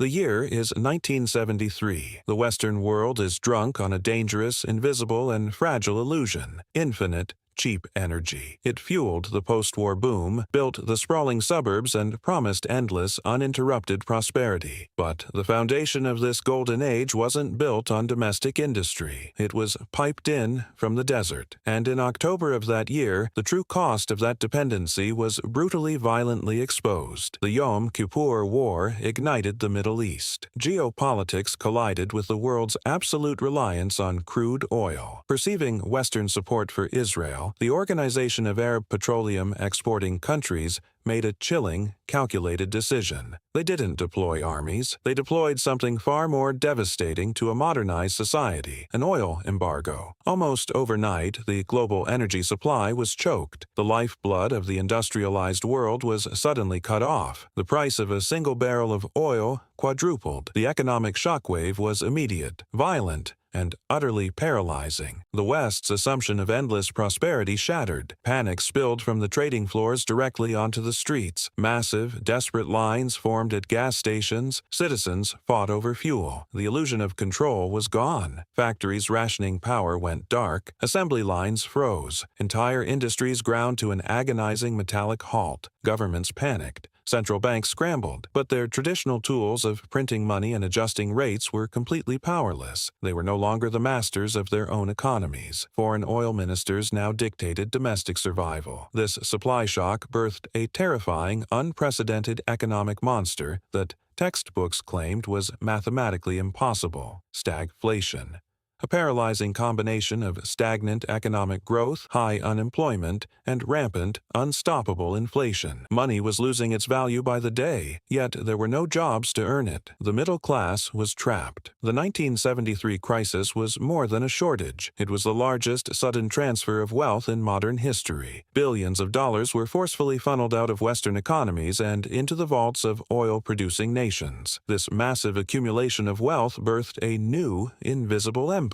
The year is 1973. The Western world is drunk on a dangerous, invisible, and fragile illusion: infinite, cheap energy. It fueled the post-war boom, built the sprawling suburbs, and promised endless, uninterrupted prosperity. But the foundation of this golden age wasn't built on domestic industry. It was piped in from the desert. And in October of that year, the true cost of that dependency was brutally, violently exposed. The Yom Kippur War ignited the Middle East. Geopolitics collided with the world's absolute reliance on crude oil. Perceiving Western support for Israel, the Organization of Arab Petroleum Exporting Countries made a chilling, calculated decision. They didn't deploy armies. They deployed something far more devastating to a modernized society: an oil embargo. Almost overnight, the global energy supply was choked. The lifeblood of the industrialized world was suddenly cut off. The price of a single barrel of oil quadrupled. The economic shockwave was immediate, violent, and utterly paralyzing. The West's assumption of endless prosperity shattered. Panic spilled from the trading floors directly onto the streets. Massive, desperate lines formed at gas stations. Citizens fought over fuel. The illusion of control was gone. Factories rationing power went dark. Assembly lines froze. Entire industries ground to an agonizing metallic halt. Governments panicked. Central banks scrambled, but their traditional tools of printing money and adjusting rates were completely powerless. They were no longer the masters of their own economies. Foreign oil ministers now dictated domestic survival. This supply shock birthed a terrifying, unprecedented economic monster that textbooks claimed was mathematically impossible: stagflation. A paralyzing combination of stagnant economic growth, high unemployment, and rampant, unstoppable inflation. Money was losing its value by the day, yet there were no jobs to earn it. The middle class was trapped. The 1973 crisis was more than a shortage. It was the largest sudden transfer of wealth in modern history. Billions of dollars were forcefully funneled out of Western economies and into the vaults of oil-producing nations. This massive accumulation of wealth birthed a new, invisible empire.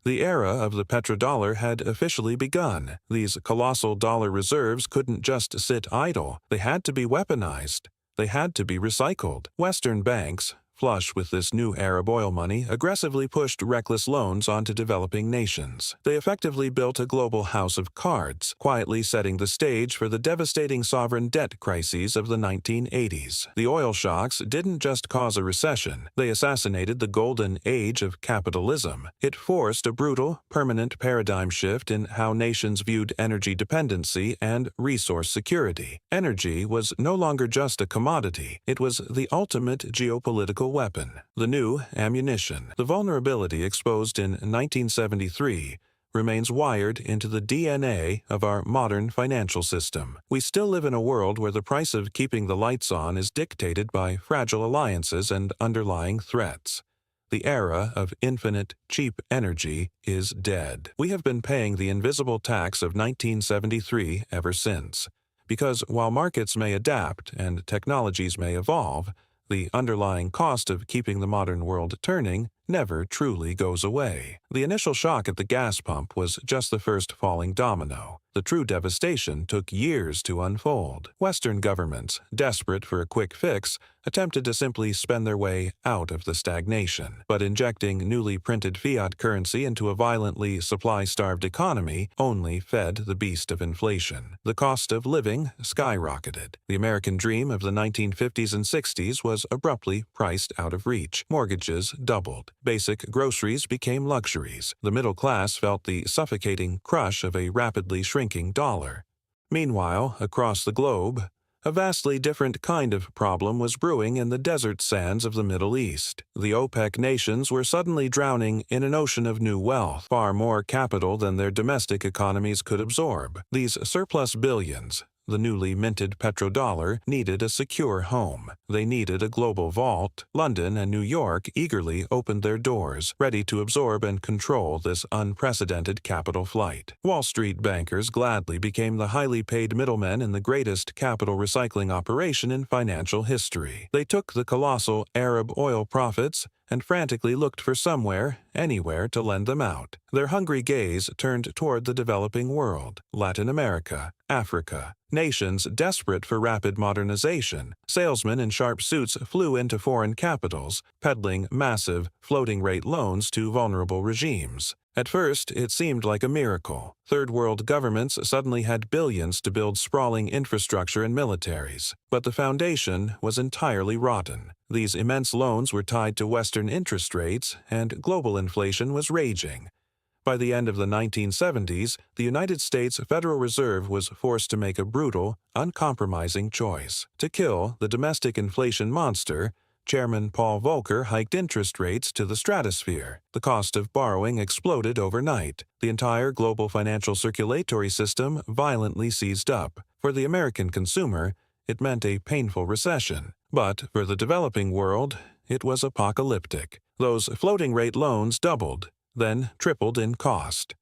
The era of the petrodollar had officially begun. These colossal dollar reserves couldn't just sit idle. They had to be weaponized. They had to be recycled. Western banks, flush with this new Arab oil money, aggressively pushed reckless loans onto developing nations. They effectively built a global house of cards, quietly setting the stage for the devastating sovereign debt crises of the 1980s. The oil shocks didn't just cause a recession. They assassinated the golden age of capitalism. It forced a brutal, permanent paradigm shift in how nations viewed energy dependency and resource security. Energy was no longer just a commodity. It was the ultimate geopolitical weapon, the new ammunition. The vulnerability exposed in 1973 remains wired into the DNA of our modern financial system. We still live in a world where the price of keeping the lights on is dictated by fragile alliances and underlying threats. The era of infinite, cheap energy is dead. We have been paying the invisible tax of 1973 ever since. Because while markets may adapt and technologies may evolve, the underlying cost of keeping the modern world turning never truly goes away. The initial shock at the gas pump was just the first falling domino. The true devastation took years to unfold. Western governments, desperate for a quick fix, attempted to simply spend their way out of the stagnation. But injecting newly printed fiat currency into a violently supply-starved economy only fed the beast of inflation. The cost of living skyrocketed. The American dream of the 1950s and 60s was abruptly priced out of reach. Mortgages doubled. Basic groceries became luxuries. The middle class felt the suffocating crush of a rapidly shrinking dollar. Meanwhile, across the globe, a vastly different kind of problem was brewing in the desert sands of the Middle East. The OPEC nations were suddenly drowning in an ocean of new wealth, far more capital than their domestic economies could absorb. These surplus billions, the newly minted petrodollar, needed a secure home. They needed a global vault. London and New York eagerly opened their doors, ready to absorb and control this unprecedented capital flight. Wall Street bankers gladly became the highly paid middlemen in the greatest capital recycling operation in financial history. They took the colossal Arab oil profits and frantically looked for somewhere, anywhere to lend them out. Their hungry gaze turned toward the developing world, Latin America, Africa. Nations desperate for rapid modernization, salesmen in sharp suits flew into foreign capitals, peddling massive, floating-rate loans to vulnerable regimes. At first, it seemed like a miracle. Third-world governments suddenly had billions to build sprawling infrastructure and militaries. But the foundation was entirely rotten. These immense loans were tied to Western interest rates, and global inflation was raging. By the end of the 1970s, the United States Federal Reserve was forced to make a brutal, uncompromising choice. To kill the domestic inflation monster, Chairman Paul Volcker hiked interest rates to the stratosphere. The cost of borrowing exploded overnight. The entire global financial circulatory system violently seized up. For the American consumer, it meant a painful recession. But for the developing world, it was apocalyptic. Those floating-rate loans doubled, then tripled in cost.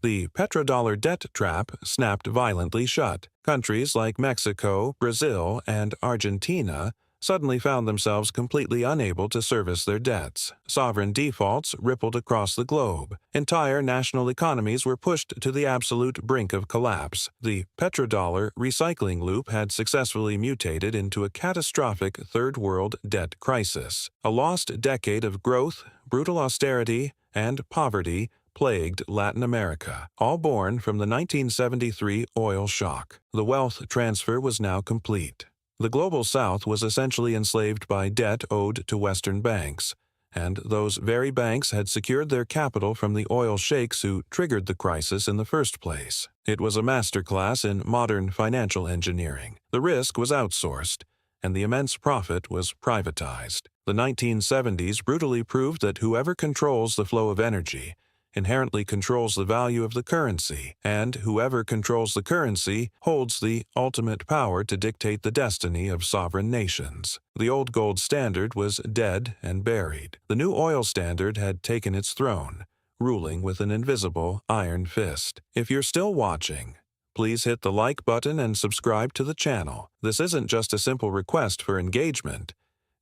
The petrodollar debt trap snapped violently shut. Countries like Mexico, Brazil, and Argentina suddenly found themselves completely unable to service their debts. Sovereign defaults rippled across the globe. Entire national economies were pushed to the absolute brink of collapse. The petrodollar recycling loop had successfully mutated into a catastrophic third-world debt crisis. A lost decade of growth, brutal austerity, and poverty plagued Latin America, all born from the 1973 oil shock. The wealth transfer was now complete. The Global South was essentially enslaved by debt owed to Western banks, and those very banks had secured their capital from the oil sheikhs who triggered the crisis in the first place. It was a masterclass in modern financial engineering. The risk was outsourced, and the immense profit was privatized. The 1970s brutally proved that whoever controls the flow of energy inherently controls the value of the currency, and whoever controls the currency holds the ultimate power to dictate the destiny of sovereign nations. The old gold standard was dead and buried. The new oil standard had taken its throne, ruling with an invisible iron fist. If you're still watching, please hit the like button and subscribe to the channel. This isn't just a simple request for engagement.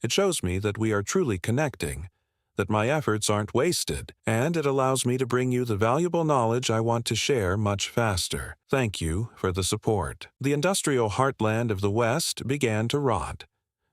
It shows me that we are truly connecting, that my efforts aren't wasted, and it allows me to bring you the valuable knowledge I want to share much faster. Thank you for the support. The industrial heartland of the West began to rot.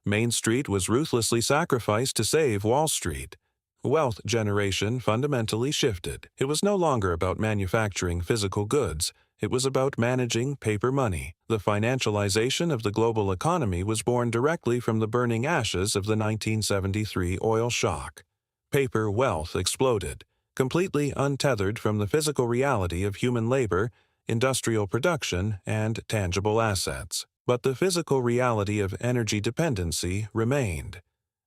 Main Street was ruthlessly sacrificed to save Wall Street. Wealth generation fundamentally shifted. It was no longer about manufacturing physical goods. It was about managing paper money. The financialization of the global economy was born directly from the burning ashes of the 1973 oil shock. Paper wealth exploded, completely untethered from the physical reality of human labor, industrial production, and tangible assets. But the physical reality of energy dependency remained,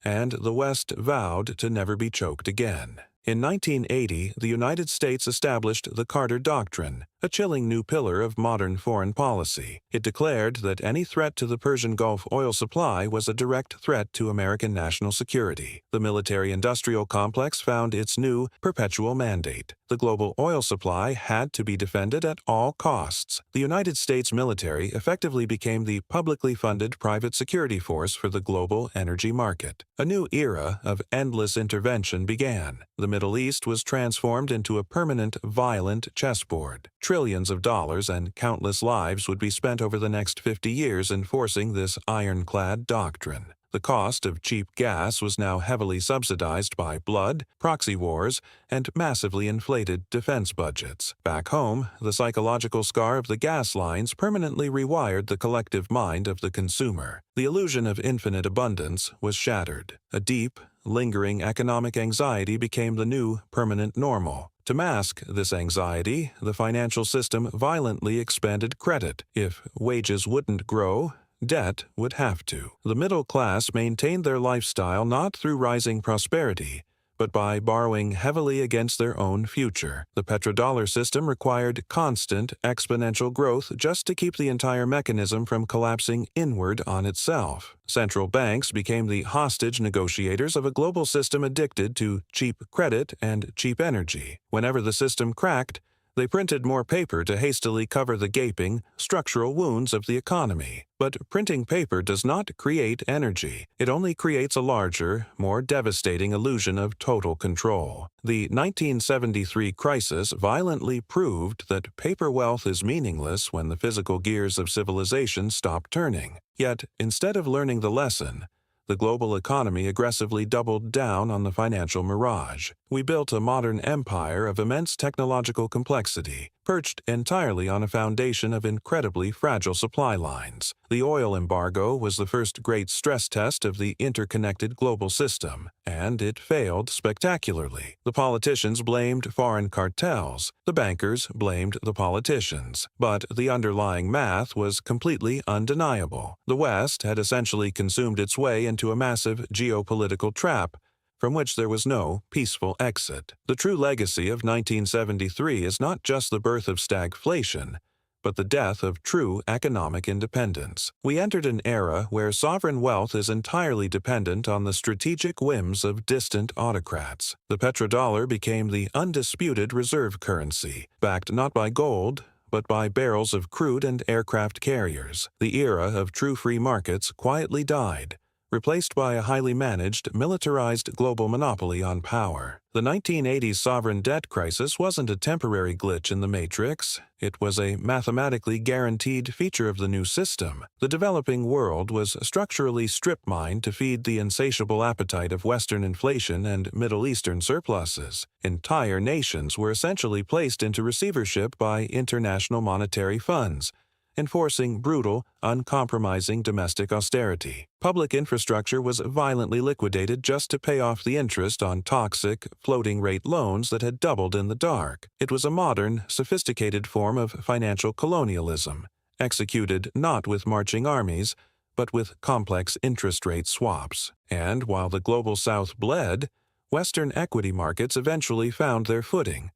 and the West vowed to never be choked again. In 1980, the United States established the Carter Doctrine, a chilling new pillar of modern foreign policy. It declared that any threat to the Persian Gulf oil supply was a direct threat to American national security. The military-industrial complex found its new perpetual mandate. The global oil supply had to be defended at all costs. The United States military effectively became the publicly funded private security force for the global energy market. A new era of endless intervention began. The Middle East was transformed into a permanent, violent chessboard. Trillions of dollars and countless lives would be spent over the next 50 years enforcing this ironclad doctrine. The cost of cheap gas was now heavily subsidized by blood, proxy wars, and massively inflated defense budgets. Back home, the psychological scar of the gas lines permanently rewired the collective mind of the consumer. The illusion of infinite abundance was shattered. A deep, lingering economic anxiety became the new permanent normal. To mask this anxiety, the financial system violently expanded credit. If wages wouldn't grow, debt would have to. The middle class maintained their lifestyle not through rising prosperity, but by borrowing heavily against their own future. The petrodollar system required constant, exponential growth just to keep the entire mechanism from collapsing inward on itself. Central banks became the hostage negotiators of a global system addicted to cheap credit and cheap energy. Whenever the system cracked, They printed more paper to hastily cover the gaping, structural wounds of the economy. But printing paper does not create energy. It only creates a larger, more devastating illusion of total control. The 1973 crisis violently proved that paper wealth is meaningless when the physical gears of civilization stop turning. Yet, instead of learning the lesson, the global economy aggressively doubled down on the financial mirage. We built a modern empire of immense technological complexity, perched entirely on a foundation of incredibly fragile supply lines. The oil embargo was the first great stress test of the interconnected global system, and it failed spectacularly. The politicians blamed foreign cartels, the bankers blamed the politicians, but the underlying math was completely undeniable. The West had essentially consumed its way into a massive geopolitical trap from which there was no peaceful exit. The true legacy of 1973 is not just the birth of stagflation, but the death of true economic independence. We entered an era where sovereign wealth is entirely dependent on the strategic whims of distant autocrats. The petrodollar became the undisputed reserve currency, backed not by gold, but by barrels of crude and aircraft carriers. The era of true free markets quietly died, replaced by a highly managed, militarized global monopoly on power. The 1980s sovereign debt crisis wasn't a temporary glitch in the matrix. It was a mathematically guaranteed feature of the new system. The developing world was structurally strip-mined to feed the insatiable appetite of Western inflation and Middle Eastern surpluses. Entire nations were essentially placed into receivership by international monetary funds, enforcing brutal, uncompromising domestic austerity. Public infrastructure was violently liquidated just to pay off the interest on toxic, floating-rate loans that had doubled in the dark. It was a modern, sophisticated form of financial colonialism, executed not with marching armies, but with complex interest rate swaps. And while the global South bled, Western equity markets eventually found their footing,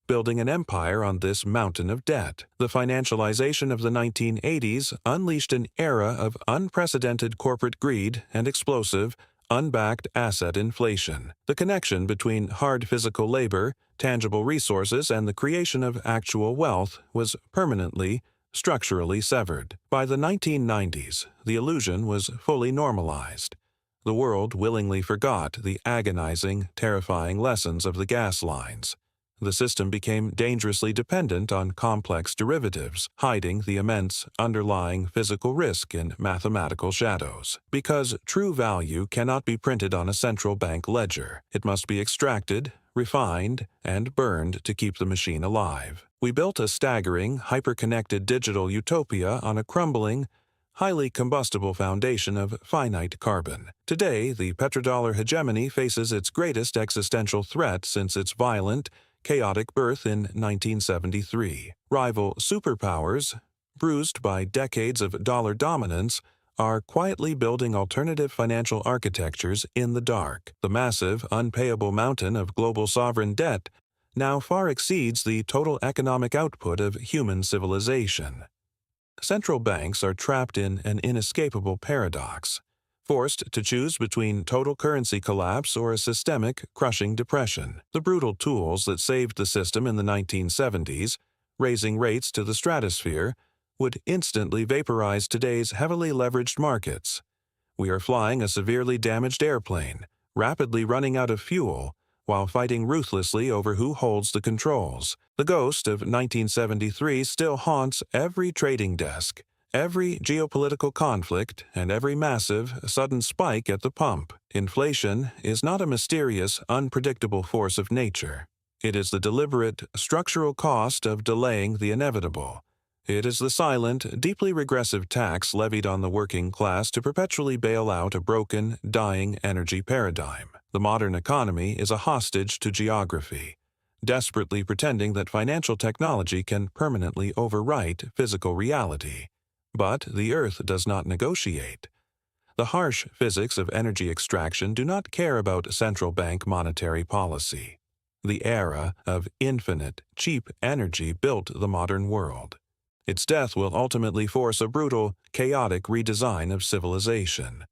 building an empire on this mountain of debt. The financialization of the 1980s unleashed an era of unprecedented corporate greed and explosive, unbacked asset inflation. The connection between hard physical labor, tangible resources, and the creation of actual wealth was permanently, structurally severed. By the 1990s, the illusion was fully normalized. The world willingly forgot the agonizing, terrifying lessons of the gas lines. The system became dangerously dependent on complex derivatives, hiding the immense underlying physical risk in mathematical shadows. Because true value cannot be printed on a central bank ledger. It must be extracted, refined, and burned to keep the machine alive. We built a staggering, hyper-connected digital utopia on a crumbling, highly combustible foundation of finite carbon. Today, the petrodollar hegemony faces its greatest existential threat since its violent, chaotic birth in 1973. Rival superpowers, bruised by decades of dollar dominance, are quietly building alternative financial architectures in the dark. The massive, unpayable mountain of global sovereign debt now far exceeds the total economic output of human civilization. Central banks are trapped in an inescapable paradox, forced to choose between total currency collapse or a systemic, crushing depression. The brutal tools that saved the system in the 1970s, raising rates to the stratosphere, would instantly vaporize today's heavily leveraged markets. We are flying a severely damaged airplane, rapidly running out of fuel, while fighting ruthlessly over who holds the controls. The ghost of 1973 still haunts every trading desk, every geopolitical conflict, and every massive, sudden spike at the pump. Inflation is not a mysterious, unpredictable force of nature. It is the deliberate, structural cost of delaying the inevitable. It is the silent, deeply regressive tax levied on the working class to perpetually bail out a broken, dying energy paradigm. The modern economy is a hostage to geography, desperately pretending that financial technology can permanently overwrite physical reality. But the Earth does not negotiate. The harsh physics of energy extraction do not care about central bank monetary policy. The era of infinite, cheap energy built the modern world. Its death will ultimately force a brutal, chaotic redesign of civilization.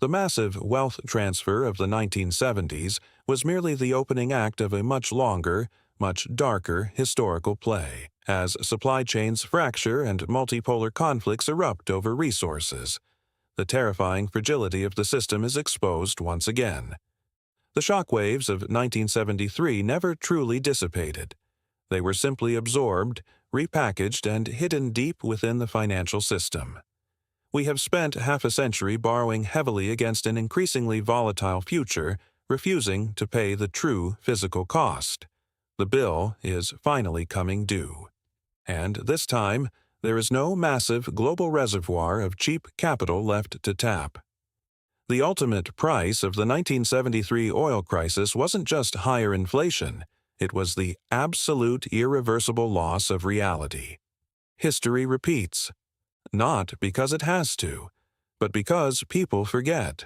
The massive wealth transfer of the 1970s was merely the opening act of a much longer, much darker historical play, as supply chains fracture and multipolar conflicts erupt over resources. The terrifying fragility of the system is exposed once again. The shockwaves of 1973 never truly dissipated. They were simply absorbed, repackaged, and hidden deep within the financial system. We have spent half a century borrowing heavily against an increasingly volatile future, refusing to pay the true physical cost. The bill is finally coming due. And this time, there is no massive global reservoir of cheap capital left to tap. The ultimate price of the 1973 oil crisis wasn't just higher inflation, it was the absolute irreversible loss of reality. History repeats, not because it has to, but because people forget.